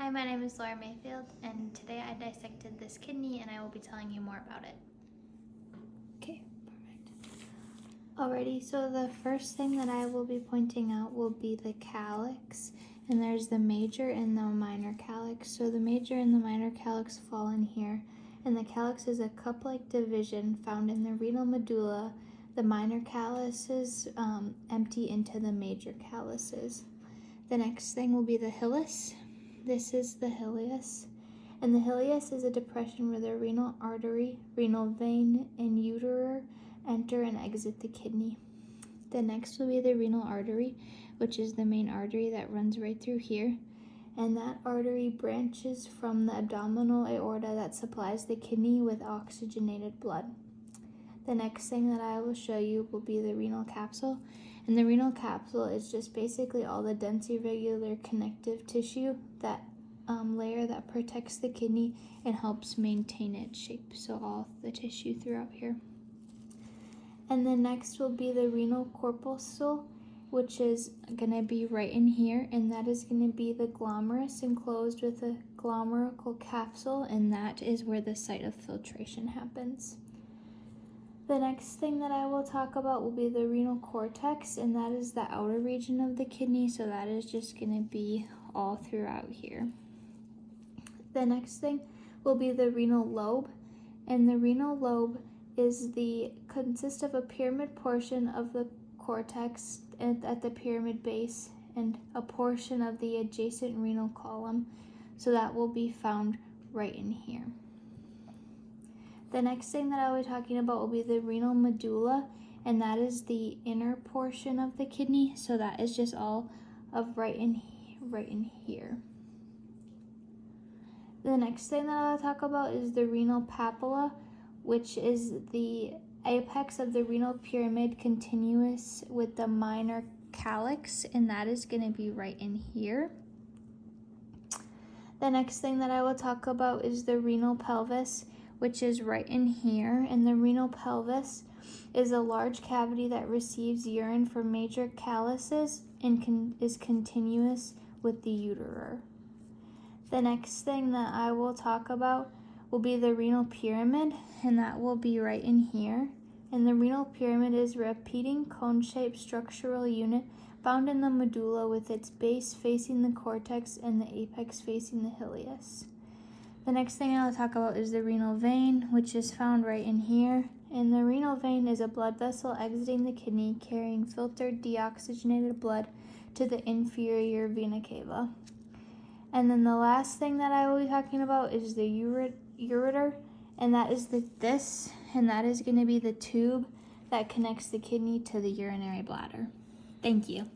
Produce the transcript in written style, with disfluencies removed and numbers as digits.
Hi, my name is Laura Mayfield, and today I dissected this kidney and I will be telling you more about it. Okay, perfect. Alrighty, so the first thing that I will be pointing out will be the calyx, and there's the major and the minor calyx. So the major and the minor calyx fall in here, and the calyx is a cup-like division found in the renal medulla. The minor calyces empty into the major calyces. The next thing will be the hilus. This is the hilus, and the hilus is a depression where the renal artery, renal vein, and ureter enter and exit the kidney. The next will be the renal artery, which is the main artery that runs right through here, and that artery branches from the abdominal aorta that supplies the kidney with oxygenated blood. The next thing that I will show you will be the renal capsule, and the renal capsule is just basically all the dense irregular connective tissue, that layer that protects the kidney and helps maintain its shape, so all the tissue throughout here. And then next will be the renal corpuscle, which is going to be right in here, and that is going to be the glomerulus enclosed with a glomerular capsule, and that is where the site of filtration happens. The next thing that I will talk about will be the renal cortex, and that is the outer region of the kidney, so that is just going to be all throughout here. The next thing will be the renal lobe, and the renal lobe consists of a pyramid portion of the cortex at the pyramid base and a portion of the adjacent renal column, so that will be found right in here. The next thing that I will be talking about will be the renal medulla, and that is the inner portion of the kidney, so that is just all of right in here. The next thing that I'll talk about is the renal papilla, which is the apex of the renal pyramid continuous with the minor calyx, and that is going to be right in here. The next thing that I will talk about is the renal pelvis, which is right in here, and the renal pelvis is a large cavity that receives urine from major calyces and is continuous with the ureter. The next thing that I will talk about will be the renal pyramid, and that will be right in here. And the renal pyramid is a repeating cone-shaped structural unit found in the medulla with its base facing the cortex and the apex facing the hilus. The next thing I'll talk about is the renal vein, which is found right in here. And the renal vein is a blood vessel exiting the kidney carrying filtered deoxygenated blood to the inferior vena cava. And then the last thing that I will be talking about is the ureter, and that is and that is going to be the tube that connects the kidney to the urinary bladder. Thank you.